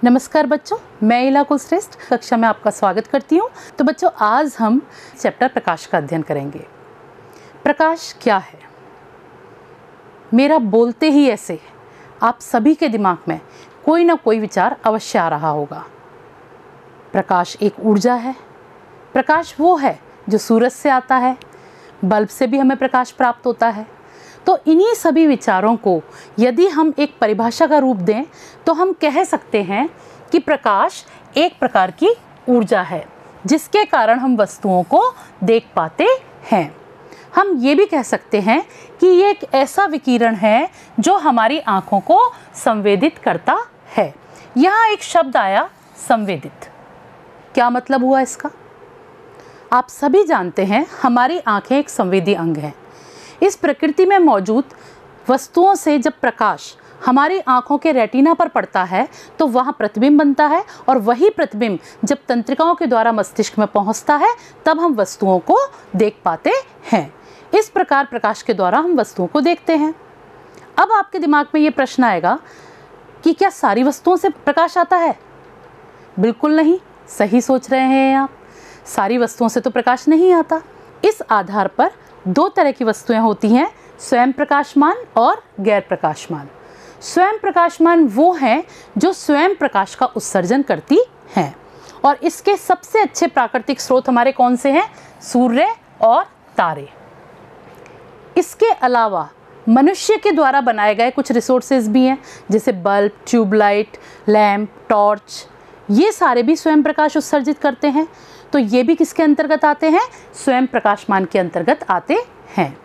नमस्कार बच्चों, मैं इला कुलश्रेष्ठ कक्षा में आपका स्वागत करती हूँ। तो बच्चों, आज हम चैप्टर प्रकाश का अध्ययन करेंगे। प्रकाश क्या है? मेरा बोलते ही ऐसे आप सभी के दिमाग में कोई ना कोई विचार अवश्य आ रहा होगा। प्रकाश एक ऊर्जा है। प्रकाश वो है जो सूरज से आता है, बल्ब से भी हमें प्रकाश प्राप्त होता है। तो इन्हीं सभी विचारों को यदि हम एक परिभाषा का रूप दें तो हम कह सकते हैं कि प्रकाश एक प्रकार की ऊर्जा है जिसके कारण हम वस्तुओं को देख पाते हैं। हम ये भी कह सकते हैं कि ये एक ऐसा विकिरण है जो हमारी आँखों को संवेदित करता है। यहाँ एक शब्द आया, संवेदित। क्या मतलब हुआ इसका? आप सभी जानते हैं हमारी आँखें एक संवेदी अंग हैं। इस प्रकृति में मौजूद वस्तुओं से जब प्रकाश हमारी आँखों के रेटिना पर पड़ता है तो वहाँ प्रतिबिंब बनता है, और वही प्रतिबिंब जब तंत्रिकाओं के द्वारा मस्तिष्क में पहुँचता है तब हम वस्तुओं को देख पाते हैं। इस प्रकार प्रकाश के द्वारा हम वस्तुओं को देखते हैं। अब आपके दिमाग में ये प्रश्न आएगा कि क्या सारी वस्तुओं से प्रकाश आता है? बिल्कुल नहीं, सही सोच रहे हैं आप। सारी वस्तुओं से तो प्रकाश नहीं आता। इस आधार पर दो तरह की वस्तुएं होती हैं, स्वयं प्रकाशमान और गैर प्रकाशमान। स्वयं प्रकाशमान वो हैं जो स्वयं प्रकाश का उत्सर्जन करती हैं, और इसके सबसे अच्छे प्राकृतिक स्रोत हमारे कौन से हैं? सूर्य और तारे। इसके अलावा मनुष्य के द्वारा बनाए गए कुछ रिसोर्सेज भी हैं, जैसे बल्ब, ट्यूबलाइट, लैंप, टॉर्च। ये सारे भी स्वयं प्रकाश उत्सर्जित करते हैं। तो ये भी किसके अंतर्गत आते हैं? स्वयं प्रकाशमान के अंतर्गत आते हैं।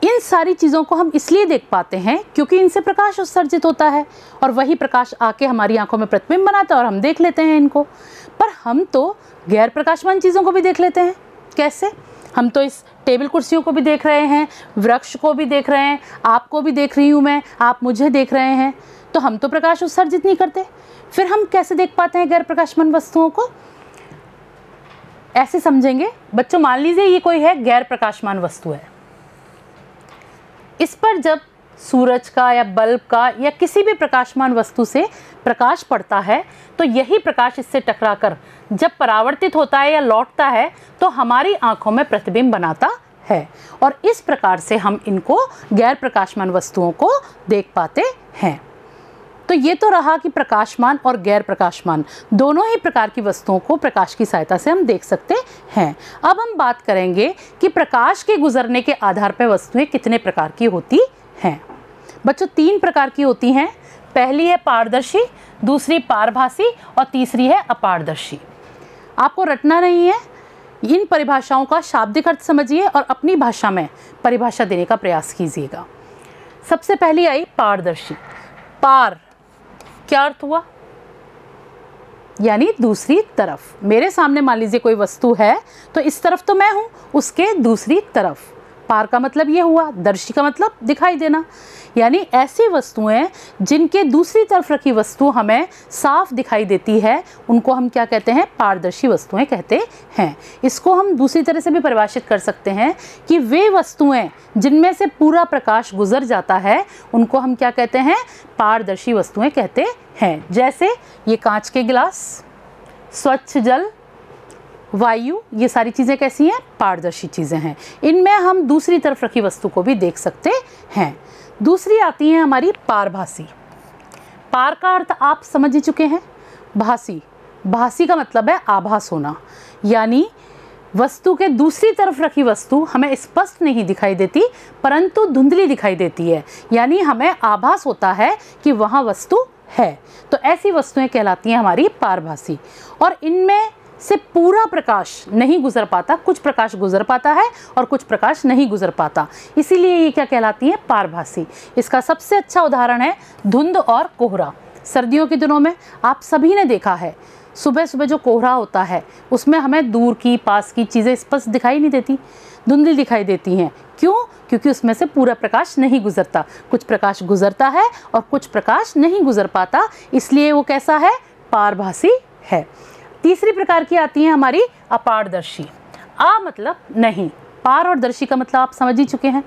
इन सारी चीज़ों को हम इसलिए देख पाते हैं क्योंकि इनसे प्रकाश उत्सर्जित होता है, और वही प्रकाश आके हमारी आंखों में प्रतिबिंब बनाता है और हम देख लेते हैं इनको। पर हम तो गैर प्रकाशमान चीज़ों को भी देख लेते हैं। कैसे? हम तो इस टेबल कुर्सियों को भी देख रहे हैं, वृक्ष को भी देख रहे हैं, आपको भी देख रही हूँ मैं, आप मुझे देख रहे हैं। तो हम तो प्रकाश उत्सर्जित नहीं करते। फिर हम कैसे देख पाते हैं गैर प्रकाशमान वस्तुओं को? ऐसे समझेंगे बच्चों, मान लीजिए ये कोई है गैर प्रकाशमान वस्तु है। इस पर जब सूरज का या बल्ब का या किसी भी प्रकाशमान वस्तु से प्रकाश पड़ता है तो यही प्रकाश इससे टकराकर जब परावर्तित होता है या लौटता है तो हमारी आंखों में प्रतिबिंब बनाता है, और इस प्रकार से हम इनको गैर प्रकाशमान वस्तुओं को देख पाते हैं। तो ये तो रहा कि प्रकाशमान और गैर प्रकाशमान दोनों ही प्रकार की वस्तुओं को प्रकाश की सहायता से हम देख सकते हैं। अब हम बात करेंगे कि प्रकाश के गुजरने के आधार पर वस्तुएं कितने प्रकार की होती हैं। बच्चों, 3 प्रकार की होती हैं। पहली है पारदर्शी, दूसरी पारभासी और तीसरी है अपारदर्शी। आपको रटना नहीं है, इन परिभाषाओं का शाब्दिक अर्थ समझिए और अपनी भाषा में परिभाषा देने का प्रयास कीजिएगा। सबसे पहली आई पारदर्शी। पार क्या अर्थ हुआ? यानी दूसरी तरफ। मेरे सामने मान लीजिए कोई वस्तु है तो इस तरफ तो मैं हूं, उसके दूसरी तरफ। पार का मतलब ये हुआ, दर्शी का मतलब दिखाई देना। यानी ऐसी वस्तुएं जिनके दूसरी तरफ रखी वस्तु हमें साफ दिखाई देती है उनको हम क्या कहते हैं? पारदर्शी वस्तुएं कहते हैं। इसको हम दूसरी तरह से भी परिभाषित कर सकते हैं कि वे वस्तुएं जिनमें से पूरा प्रकाश गुजर जाता है उनको हम क्या कहते हैं? पारदर्शी वस्तुएं कहते हैं। जैसे ये कांच के गिलास, स्वच्छ जल, वायु, ये सारी चीज़ें कैसी हैं? पारदर्शी चीज़ें हैं। इनमें हम दूसरी तरफ रखी वस्तु को भी देख सकते हैं। दूसरी आती है हमारी पारभासी। पार का अर्थ आप समझ ही चुके हैं। भासी, भासी का मतलब है आभास होना, यानी वस्तु के दूसरी तरफ रखी वस्तु हमें स्पष्ट नहीं दिखाई देती परंतु धुंधली दिखाई देती है, यानी हमें आभास होता है कि वहाँ वस्तु है। तो ऐसी वस्तुएं कहलाती हैं हमारी पारभासी। और इनमें से पूरा प्रकाश नहीं गुजर पाता, कुछ प्रकाश गुजर पाता है और कुछ प्रकाश नहीं गुजर पाता, इसीलिए ये क्या कहलाती है? पारभासी। इसका सबसे अच्छा उदाहरण है धुंध और कोहरा। सर्दियों के दिनों में आप सभी ने देखा है, सुबह सुबह जो कोहरा होता है उसमें हमें दूर की पास की चीज़ें स्पष्ट दिखाई नहीं देती, धुंधली दिखाई देती हैं। क्यों? क्योंकि उसमें से पूरा प्रकाश नहीं गुजरता, कुछ प्रकाश गुजरता है और कुछ प्रकाश नहीं गुजर पाता, इसलिए वो कैसा है? पारभासी है। तीसरी प्रकार की आती है हमारी अपारदर्शी। आ मतलब नहीं, पार और दर्शी का मतलब आप समझ ही चुके हैं।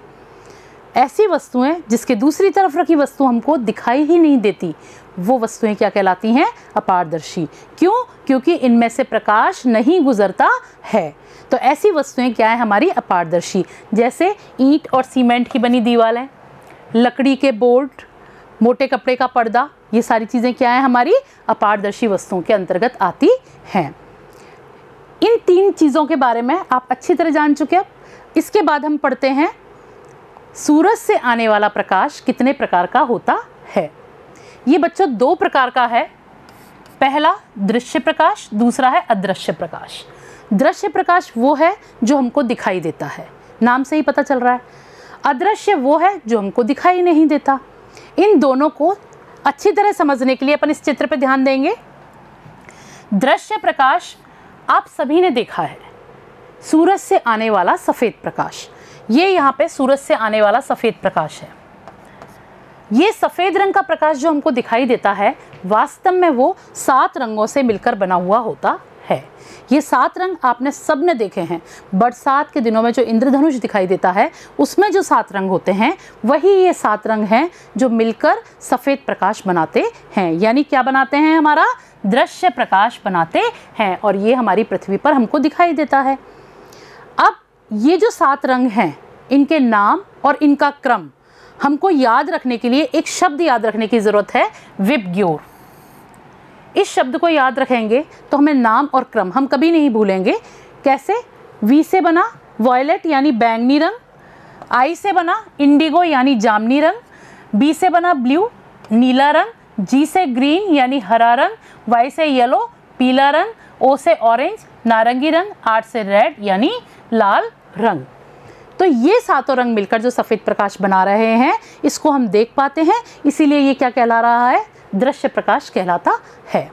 ऐसी वस्तुएं जिसके दूसरी तरफ रखी वस्तु हमको दिखाई ही नहीं देती, वो वस्तुएं क्या कहलाती हैं? अपारदर्शी। क्यों? क्योंकि इनमें से प्रकाश नहीं गुजरता है। तो ऐसी वस्तुएं क्या है हमारी? अपारदर्शी। जैसे ईंट और सीमेंट की बनी दीवारें, लकड़ी के बोर्ड, मोटे कपड़े का पर्दा, ये सारी चीज़ें क्या है? हमारी अपारदर्शी वस्तुओं के अंतर्गत आती हैं। इन 3 चीज़ों के बारे में आप अच्छी तरह जान चुके हैं। इसके बाद हम पढ़ते हैं सूरज से आने वाला प्रकाश कितने प्रकार का होता है। ये बच्चों 2 प्रकार का है। पहला दृश्य प्रकाश, दूसरा है अदृश्य प्रकाश। दृश्य प्रकाश वो है जो हमको दिखाई देता है, नाम से ही पता चल रहा है। अदृश्य वो है जो हमको दिखाई नहीं देता। इन दोनों को अच्छी तरह समझने के लिए अपन इस चित्र पे ध्यान देंगे। दृश्य प्रकाश आप सभी ने देखा है, सूरज से आने वाला सफ़ेद प्रकाश। ये यहाँ पे सूरज से आने वाला सफ़ेद प्रकाश है। ये सफ़ेद रंग का प्रकाश जो हमको दिखाई देता है, वास्तव में वो 7 रंगों से मिलकर बना हुआ होता है। ये 7 रंग आपने सब ने देखे हैं। बरसात के दिनों में जो इंद्रधनुष दिखाई देता है, उसमें जो 7 रंग होते हैं, वही ये 7 रंग हैं जो मिलकर सफ़ेद प्रकाश बनाते हैं। यानी क्या बनाते हैं? हमारा दृश्य प्रकाश बनाते हैं। और ये हमारी पृथ्वी पर हमको दिखाई देता है। अब ये जो 7 रंग हैं, इनके नाम और इनका क्रम हमको याद रखने के लिए एक शब्द याद रखने की ज़रूरत है, विबग्योर। इस शब्द को याद रखेंगे तो हमें नाम और क्रम हम कभी नहीं भूलेंगे। कैसे? वी से बना वॉयलेट यानी बैंगनी रंग, आई से बना इंडिगो यानी जामनी रंग, बी से बना ब्लू नीला रंग, जी से ग्रीन यानी हरा रंग, वाई से येलो पीला रंग, ओ से ऑरेंज नारंगी रंग, आर से रेड यानी लाल रंग। तो ये 7 रंग मिलकर जो सफ़ेद प्रकाश बना रहे हैं, इसको हम देख पाते हैं। इसीलिए ये क्या कहला रहा है? दृश्य प्रकाश कहलाता है।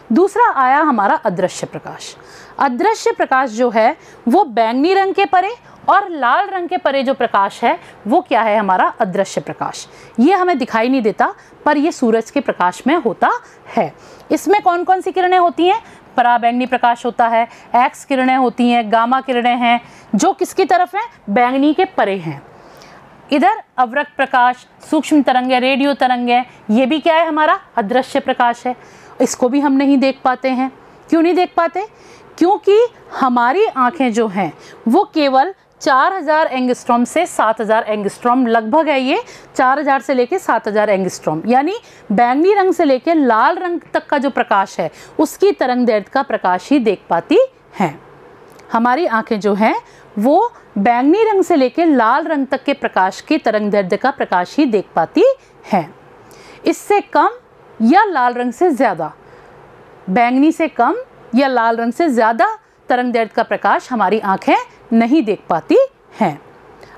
दूसरा आया हमारा अदृश्य प्रकाश। अदृश्य प्रकाश जो है वो बैंगनी रंग के परे और लाल रंग के परे जो प्रकाश है, वो क्या है? हमारा अदृश्य प्रकाश। ये हमें दिखाई नहीं देता, पर ये सूरज के प्रकाश में होता है। इसमें कौन कौन सी किरणें होती हैं? पराबैंगनी प्रकाश होता है, एक्स किरणें होती हैं, गामा किरणें हैं, जो किसकी तरफ हैं? बैंगनी के परे हैं। इधर अवरक्त प्रकाश, सूक्ष्म तरंगें, रेडियो तरंगें, ये भी क्या है? हमारा अदृश्य प्रकाश है। इसको भी हम नहीं देख पाते हैं। क्यों नहीं देख पाते? क्योंकि हमारी आँखें जो हैं वो केवल 4000 एंगस्ट्रॉम से 7000 एंगस्ट्रॉम लगभग है। ये 4000 से लेके 7000 एंगस्ट्रॉम, यानी बैंगनी रंग से लेके लाल रंग तक का जो प्रकाश है, उसकी तरंग दैर्ध्य का प्रकाश ही देख पाती हैं। हमारी आंखें जो हैं वो बैंगनी रंग से लेके लाल रंग तक के प्रकाश की तरंग दैर्ध्य का प्रकाश ही देख पाती हैं। इससे कम या लाल रंग से ज़्यादा, बैंगनी से कम या लाल रंग से ज़्यादा तरंग दैर्ध्य का प्रकाश हमारी आंखें नहीं देख पाती हैं।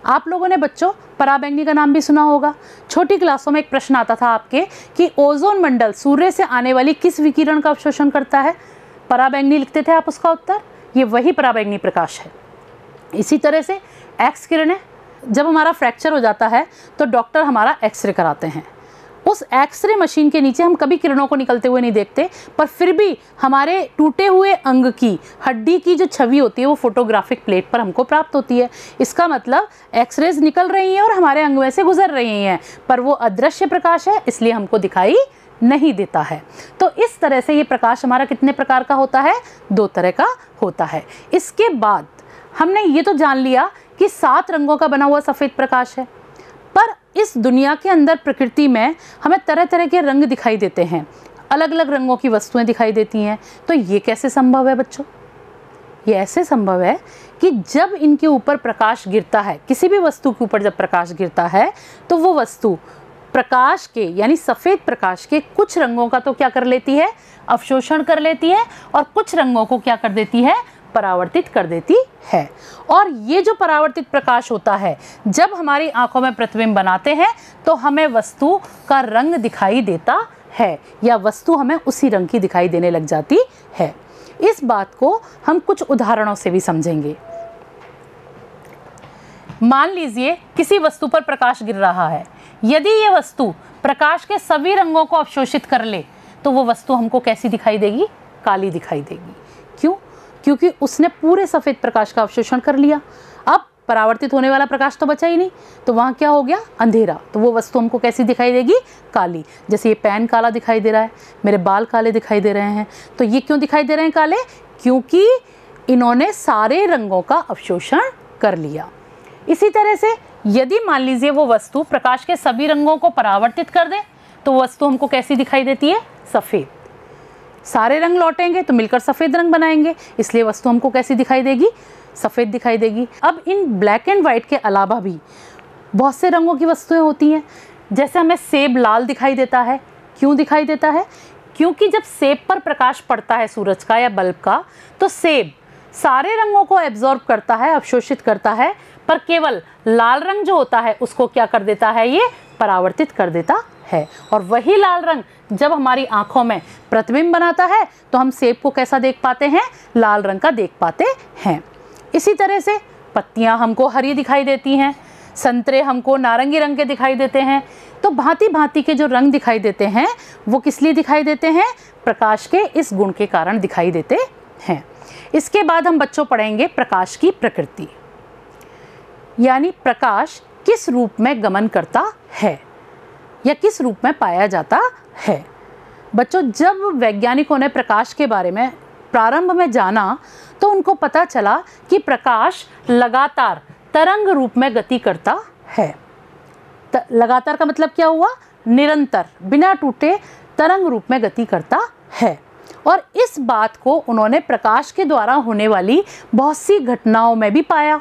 आप लोगों ने बच्चों पराबैंगनी का नाम भी सुना होगा। छोटी क्लासों में एक प्रश्न आता था आपके कि ओजोन मंडल सूर्य से आने वाली किस विकिरण का अवशोषण करता है? पराबैंगनी लिखते थे आप उसका उत्तर। ये वही पराबैंगनी प्रकाश है। इसी तरह से एक्स किरणें, जब हमारा फ्रैक्चर हो जाता है तो डॉक्टर हमारा एक्सरे कराते हैं। उस एक्सरे मशीन के नीचे हम कभी किरणों को निकलते हुए नहीं देखते, पर फिर भी हमारे टूटे हुए अंग की, हड्डी की जो छवि होती है वो फोटोग्राफिक प्लेट पर हमको प्राप्त होती है। इसका मतलब एक्सरेज निकल रही हैं और हमारे अंग में से गुजर रही हैं, पर वो अदृश्य प्रकाश है, इसलिए हमको दिखाई नहीं देता है। तो इस तरह से ये प्रकाश हमारा कितने प्रकार का होता है? 2 तरह का होता है। इसके बाद हमने ये तो जान लिया कि 7 रंगों का बना हुआ सफ़ेद प्रकाश है, पर इस दुनिया के अंदर प्रकृति में हमें तरह तरह के रंग दिखाई देते हैं, अलग अलग रंगों की वस्तुएं दिखाई देती हैं। तो ये कैसे संभव है बच्चों? ये ऐसे संभव है कि जब इनके ऊपर प्रकाश गिरता है, किसी भी वस्तु के ऊपर जब प्रकाश गिरता है, तो वो वस्तु प्रकाश के यानी सफ़ेद प्रकाश के कुछ रंगों का तो क्या कर लेती है? अवशोषण कर लेती है, और कुछ रंगों को क्या कर देती है? परावर्तित कर देती है। और ये जो परावर्तित प्रकाश होता है, जब हमारी आंखों में प्रतिबिंब बनाते हैं तो हमें वस्तु का रंग दिखाई देता है, या वस्तु हमें उसी रंग की दिखाई देने लग जाती है। इस बात को हम कुछ उदाहरणों से भी समझेंगे। मान लीजिए किसी वस्तु पर प्रकाश गिर रहा है। यदि ये वस्तु प्रकाश के सभी रंगों को अवशोषित कर ले तो वो वस्तु हमको कैसी दिखाई देगी? काली दिखाई देगी। क्यों? क्योंकि उसने पूरे सफ़ेद प्रकाश का अवशोषण कर लिया। अब परावर्तित होने वाला प्रकाश तो बचा ही नहीं, तो वहाँ क्या हो गया, अंधेरा। तो वो वस्तु हमको कैसी दिखाई देगी, काली। जैसे ये पेन काला दिखाई दे रहा है, मेरे बाल काले दिखाई दे रहे हैं, तो ये क्यों दिखाई दे रहे हैं काले, क्योंकि इन्होंने सारे रंगों का अवशोषण कर लिया। इसी तरह से यदि मान लीजिए वो वस्तु प्रकाश के सभी रंगों को परावर्तित कर दे, तो वस्तु हमको कैसी दिखाई देती है, सफ़ेद। सारे रंग लौटेंगे तो मिलकर सफ़ेद रंग बनाएंगे, इसलिए वस्तु हमको कैसी दिखाई देगी, सफ़ेद दिखाई देगी। अब इन ब्लैक एंड वाइट के अलावा भी बहुत से रंगों की वस्तुएं होती हैं। जैसे हमें सेब लाल दिखाई देता है, क्यों दिखाई देता है, क्योंकि जब सेब पर प्रकाश पड़ता है सूरज का या बल्ब का, तो सेब सारे रंगों को एब्जॉर्ब करता है, अवशोषित करता है, पर केवल लाल रंग जो होता है उसको क्या कर देता है, ये परावर्तित कर देता है। और वही लाल रंग जब हमारी आंखों में प्रतिबिंब बनाता है तो हम सेब को कैसा देख पाते हैं, लाल रंग का देख पाते हैं। इसी तरह से पत्तियां हमको हरी दिखाई देती हैं, संतरे हमको नारंगी रंग के दिखाई देते हैं। तो भांति भांति के जो रंग दिखाई देते हैं वो किस लिए दिखाई देते हैं, प्रकाश के इस गुण के कारण दिखाई देते हैं। इसके बाद हम बच्चों पढ़ेंगे प्रकाश की प्रकृति, यानी प्रकाश किस रूप में गमन करता है या किस रूप में पाया जाता है। बच्चों, जब वैज्ञानिकों ने प्रकाश के बारे में प्रारंभ में जाना तो उनको पता चला कि प्रकाश लगातार तरंग रूप में गति करता है। लगातार का मतलब क्या हुआ, निरंतर बिना टूटे तरंग रूप में गति करता है। और इस बात को उन्होंने प्रकाश के द्वारा होने वाली बहुत सी घटनाओं में भी पाया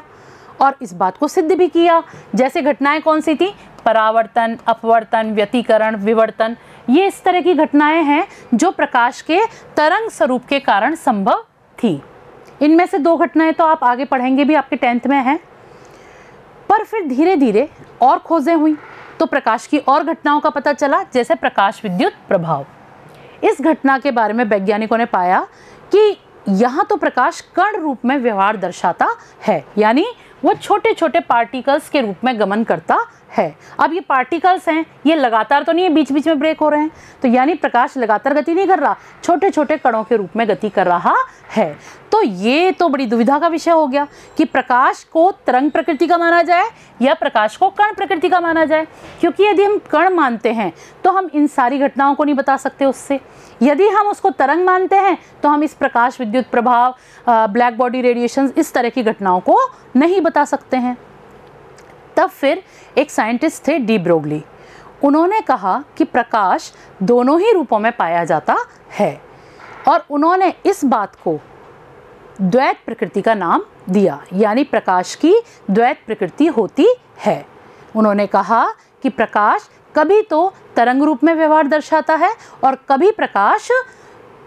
और इस बात को सिद्ध भी किया। जैसे घटनाएं कौन सी थी, परावर्तन, अपवर्तन, व्यतिकरण, विवर्तन, ये इस तरह की घटनाएं हैं जो प्रकाश के तरंग स्वरूप के कारण संभव थी। इनमें से 2 घटनाएं तो आप आगे पढ़ेंगे भी, आपके 10th में हैं। पर फिर धीरे धीरे और खोजें हुई तो प्रकाश की और घटनाओं का पता चला, जैसे प्रकाश विद्युत प्रभाव। इस घटना के बारे में वैज्ञानिकों ने पाया कि यहाँ तो प्रकाश कण रूप में व्यवहार दर्शाता है, यानी वो छोटे छोटे पार्टिकल्स के रूप में गमन करता है। अब ये पार्टिकल्स हैं, ये लगातार तो नहीं है, बीच बीच में ब्रेक हो रहे हैं, तो यानी प्रकाश लगातार गति नहीं कर रहा, छोटे छोटे कणों के रूप में गति कर रहा है। तो ये तो बड़ी दुविधा का विषय हो गया कि प्रकाश को तरंग प्रकृति का माना जाए या प्रकाश को कण प्रकृति का माना जाए, क्योंकि यदि हम कण मानते हैं तो हम इन सारी घटनाओं को नहीं बता सकते उससे। यदि हम उसको तरंग मानते हैं तो हम इस प्रकाश विद्युत प्रभाव, ब्लैक बॉडी रेडिएशन, इस तरह की घटनाओं को नहीं बता सकते हैं। तब फिर एक साइंटिस्ट थे डी ब्रोगली, उन्होंने कहा कि प्रकाश दोनों ही रूपों में पाया जाता है और उन्होंने इस बात को द्वैत प्रकृति का नाम दिया, यानी प्रकाश की द्वैत प्रकृति होती है। उन्होंने कहा कि प्रकाश कभी तो तरंग रूप में व्यवहार दर्शाता है और कभी प्रकाश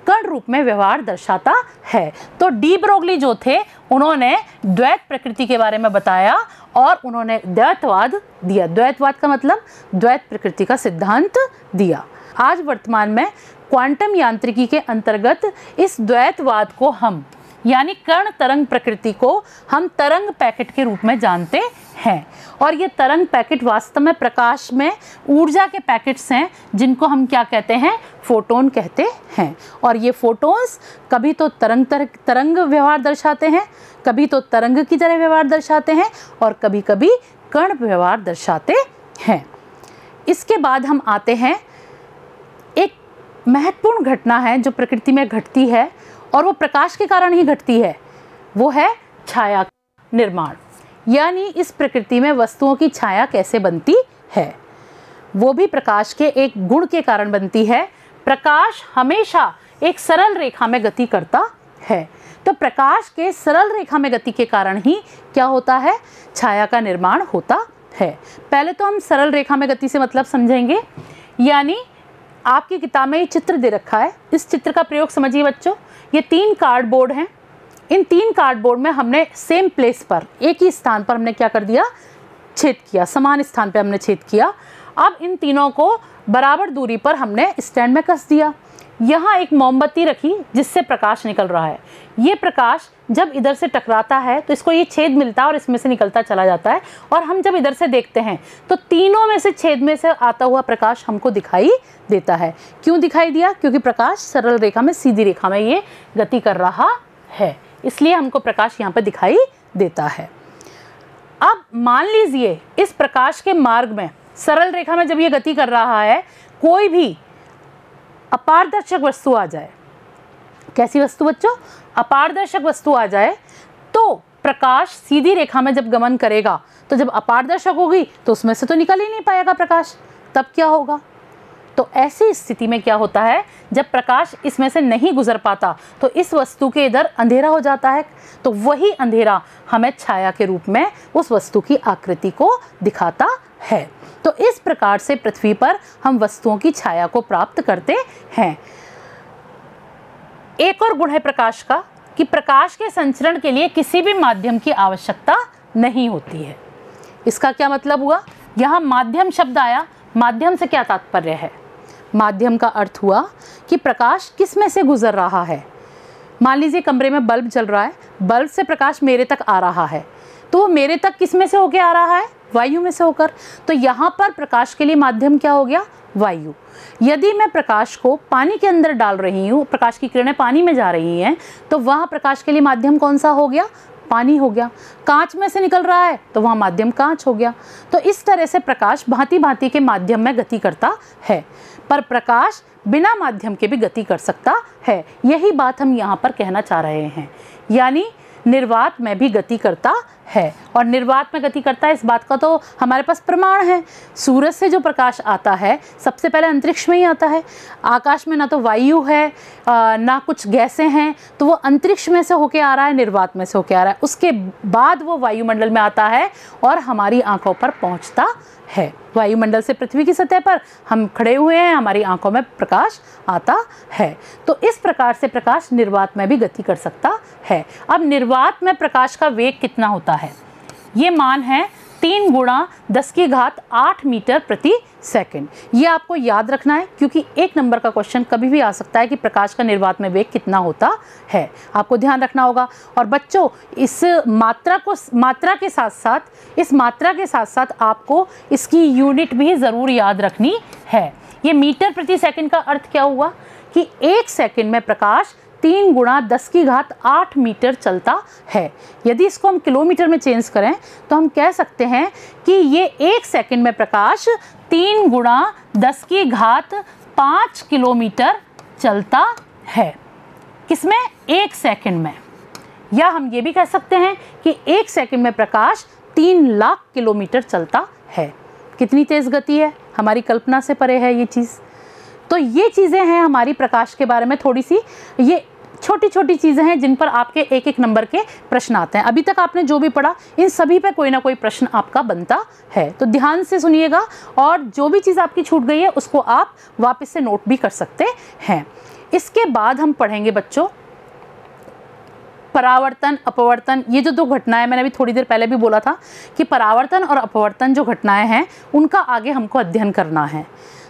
कण रूप में व्यवहार दर्शाता है। तो डी ब्रोगली जो थे उन्होंने द्वैत प्रकृति के बारे में बताया और उन्होंने द्वैतवाद दिया। द्वैतवाद का मतलब द्वैत प्रकृति का सिद्धांत दिया। आज वर्तमान में क्वांटम यांत्रिकी के अंतर्गत इस द्वैतवाद को हम, यानी कण तरंग प्रकृति को हम तरंग पैकेट के रूप में जानते हैं। और ये तरंग पैकेट वास्तव में प्रकाश में ऊर्जा के पैकेट्स हैं जिनको हम क्या कहते हैं, फोटोन कहते हैं। और ये फोटोन्स कभी तो तरंग व्यवहार दर्शाते हैं, कभी तो तरंग की तरह व्यवहार दर्शाते हैं और कभी कभी कण व्यवहार दर्शाते हैं। इसके बाद हम आते हैं, एक महत्वपूर्ण घटना है जो प्रकृति में घटती है और वो प्रकाश के कारण ही घटती है, वो है छाया निर्माण। यानी इस प्रकृति में वस्तुओं की छाया कैसे बनती है, वो भी प्रकाश के एक गुण के कारण बनती है। प्रकाश हमेशा एक सरल रेखा में गति करता है, तो प्रकाश के सरल रेखा में गति के कारण ही क्या होता है, छाया का निर्माण होता है। पहले तो हम सरल रेखा में गति से मतलब समझेंगे, यानी आपकी किताब में ये चित्र दे रखा है, इस चित्र का प्रयोग समझिए बच्चों। ये 3 कार्डबोर्ड हैं, इन 3 कार्डबोर्ड में हमने सेम प्लेस पर, एक ही स्थान पर हमने क्या कर दिया, छेद किया, समान स्थान पर हमने छेद किया। अब इन तीनों को बराबर दूरी पर हमने स्टैंड में कस दिया। यहाँ एक मोमबत्ती रखी जिससे प्रकाश निकल रहा है। ये प्रकाश जब इधर से टकराता है तो इसको ये छेद मिलता है और इसमें से निकलता चला जाता है, और हम जब इधर से देखते हैं तो तीनों में से छेद में से आता हुआ प्रकाश हमको दिखाई देता है। क्यों दिखाई दिया, क्योंकि प्रकाश सरल रेखा में, सीधी रेखा में ये गति कर रहा है, इसलिए हमको प्रकाश यहाँ पर दिखाई देता है। अब मान लीजिए इस प्रकाश के मार्ग में सरल रेखा में जब ये गति कर रहा है, कोई भी अपारदर्शक वस्तु आ जाए। कैसी वस्तु बच्चों? अपारदर्शक वस्तु आ जाए तो प्रकाश सीधी रेखा में जब गमन करेगा तो जब अपारदर्शक होगी तो उसमें से तो निकल ही नहीं पाएगा प्रकाश। तब क्या होगा? तो ऐसी स्थिति में क्या होता है, जब प्रकाश इसमें से नहीं गुजर पाता तो इस वस्तु के इधर अंधेरा हो जाता है। तो वही अंधेरा हमें छाया के रूप में उस वस्तु की आकृति को दिखाता है। तो इस प्रकार से पृथ्वी पर हम वस्तुओं की छाया को प्राप्त करते हैं। एक और गुण है प्रकाश का कि प्रकाश के संचरण के लिए किसी भी माध्यम की आवश्यकता नहीं होती है। इसका क्या मतलब हुआ? यहाँ माध्यम शब्द आया। माध्यम से क्या तात्पर्य है? माध्यम का अर्थ हुआ कि प्रकाश किस में से गुजर रहा है। मान लीजिए कमरे में बल्ब जल रहा है, बल्ब से प्रकाश मेरे तक आ रहा है, तो वो मेरे तक किस में से होकर आ रहा है? वायु में से होकर। तो यहाँ पर प्रकाश के लिए माध्यम क्या हो गया? वायु। यदि मैं प्रकाश को पानी के अंदर डाल रही हूँ, प्रकाश की किरणें पानी में जा रही हैं, तो वहाँ प्रकाश के लिए माध्यम कौन सा हो गया? पानी हो गया। कांच में से निकल रहा है तो वहाँ माध्यम कांच हो गया। तो इस तरह से प्रकाश भांति भांति के माध्यम में गति करता है, पर प्रकाश बिना माध्यम के भी गति कर सकता है। यही बात हम यहाँ पर कहना चाह रहे हैं। यानी निर्वात में भी गति करता है, और निर्वात में गति करता है इस बात का तो हमारे पास प्रमाण है। सूरज से जो प्रकाश आता है सबसे पहले अंतरिक्ष में ही आता है। आकाश में ना तो वायु है ना कुछ गैसें हैं, तो वो अंतरिक्ष में से होके आ रहा है, निर्वात में से होके आ रहा है। उसके बाद वो वायुमंडल में आता है और हमारी आंखों पर पहुंचता है। वायुमंडल से पृथ्वी की सतह पर हम खड़े हुए हैं, हमारी आंखों में प्रकाश आता है। तो इस प्रकार से प्रकाश निर्वात में भी गति कर सकता है। अब निर्वात में प्रकाश का वेग कितना होता है? ये मान है 3 × 10⁸ मीटर प्रति सेकंड। ये आपको याद रखना है, क्योंकि 1 नंबर का क्वेश्चन कभी भी आ सकता है कि प्रकाश का निर्वात में वेग कितना होता है। आपको ध्यान रखना होगा। और बच्चों, इस मात्रा के साथ साथ आपको इसकी यूनिट भी ज़रूर याद रखनी है। ये मीटर प्रति सेकंड का अर्थ क्या हुआ कि 1 सेकंड में प्रकाश 3 × 10⁸ मीटर चलता है। यदि इसको हम किलोमीटर में चेंज करें तो हम कह सकते हैं कि ये 1 सेकंड में प्रकाश 3 × 10⁵ किलोमीटर चलता है। किसमें? 1 सेकंड में। या हम ये भी कह सकते हैं कि 1 सेकंड में प्रकाश 3 लाख किलोमीटर चलता है। कितनी तेज़ गति है, हमारी कल्पना से परे है ये चीज़। तो ये चीज़ें हैं हमारी प्रकाश के बारे में, थोड़ी सी ये छोटी छोटी चीज़ें हैं जिन पर आपके 1-1 नंबर के प्रश्न आते हैं। अभी तक आपने जो भी पढ़ा इन सभी पे कोई ना कोई प्रश्न आपका बनता है। तो ध्यान से सुनिएगा, और जो भी चीज़ आपकी छूट गई है उसको आप वापस से नोट भी कर सकते हैं। इसके बाद हम पढ़ेंगे बच्चों परावर्तन, अपवर्तन। ये जो 2 घटनाएं, मैंने अभी थोड़ी देर पहले भी बोला था कि परावर्तन और अपवर्तन जो घटनाएं हैं उनका आगे हमको अध्ययन करना है।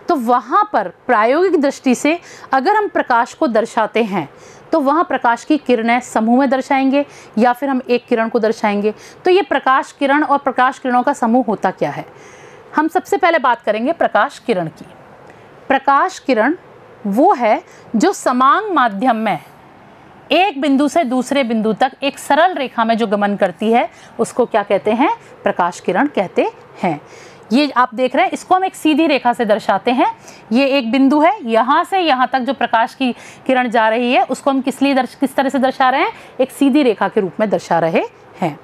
तो वहाँ पर प्रायोगिक दृष्टि से अगर हम प्रकाश को दर्शाते हैं तो वहाँ प्रकाश की किरणें समूह में दर्शाएंगे या फिर हम एक किरण को दर्शाएंगे। तो ये प्रकाश किरण और प्रकाश किरणों का समूह होता क्या है? हम सबसे पहले बात करेंगे प्रकाश किरण की। प्रकाश किरण वो है जो समान माध्यम में एक बिंदु से दूसरे बिंदु तक एक सरल रेखा में जो गमन करती है उसको क्या कहते हैं? प्रकाश किरण कहते हैं। ये आप देख रहे हैं, इसको हम एक सीधी रेखा से दर्शाते हैं। ये एक बिंदु है, यहाँ से यहाँ तक जो प्रकाश की किरण जा रही है उसको हम किस तरह से दर्शा रहे हैं? एक सीधी रेखा के रूप में दर्शा रहे हैं।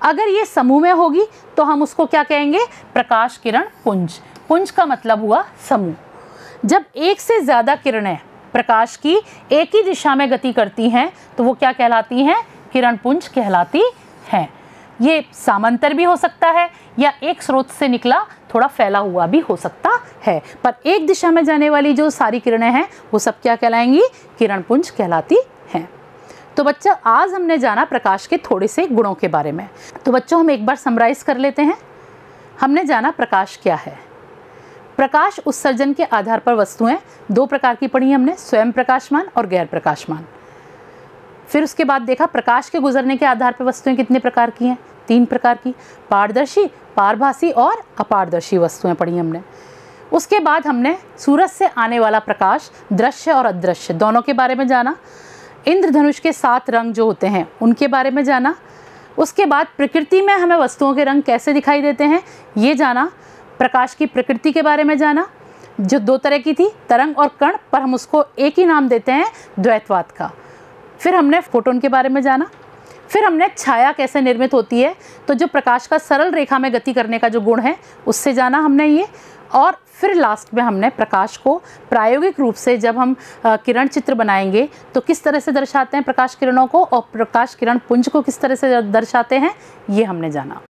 अगर ये समूह में होगी तो हम उसको क्या कहेंगे? प्रकाश किरण पुंज। पुंज का मतलब हुआ समूह। जब एक से ज़्यादा किरणें प्रकाश की एक ही दिशा में गति करती हैं तो वो क्या कहलाती हैं? किरण पुंज कहलाती हैं। ये समांतर भी हो सकता है या एक स्रोत से निकला थोड़ा फैला हुआ भी हो सकता है, पर एक दिशा में जाने वाली जो सारी किरणें हैं वो सब क्या कहलाएंगी? किरण पुंज कहलाती हैं। तो बच्चों, आज हमने जाना प्रकाश के थोड़े से गुणों के बारे में। तो बच्चों, हम एक बार समराइज कर लेते हैं। हमने जाना प्रकाश क्या है। प्रकाश उत्सर्जन के आधार पर वस्तुएं 2 प्रकार की पढ़ी हमने, स्वयं प्रकाशमान और गैर प्रकाशमान। फिर उसके बाद देखा प्रकाश के गुजरने के आधार पर वस्तुएं कितने प्रकार की हैं? 3 प्रकार की, पारदर्शी, पारभासी और अपारदर्शी वस्तुएं पढ़ी हमने। उसके बाद हमने सूरज से आने वाला प्रकाश दृश्य और अदृश्य दोनों के बारे में जाना। इंद्रधनुष के 7 रंग जो होते हैं उनके बारे में जाना। उसके बाद प्रकृति में हमें वस्तुओं के रंग कैसे दिखाई देते हैं ये जाना। प्रकाश की प्रकृति के बारे में जाना, जो दो तरह की थी, तरंग और कण, पर हम उसको एक ही नाम देते हैं, द्वैतवाद का। फिर हमने फोटोन के बारे में जाना। फिर हमने छाया कैसे निर्मित होती है, तो जो प्रकाश का सरल रेखा में गति करने का जो गुण है उससे जाना हमने ये। और फिर लास्ट में हमने प्रकाश को प्रायोगिक रूप से जब हम किरण चित्र बनाएंगे तो किस तरह से दर्शाते हैं प्रकाश किरणों को, और प्रकाश किरण पुंज को किस तरह से दर्शाते हैं, ये हमने जाना।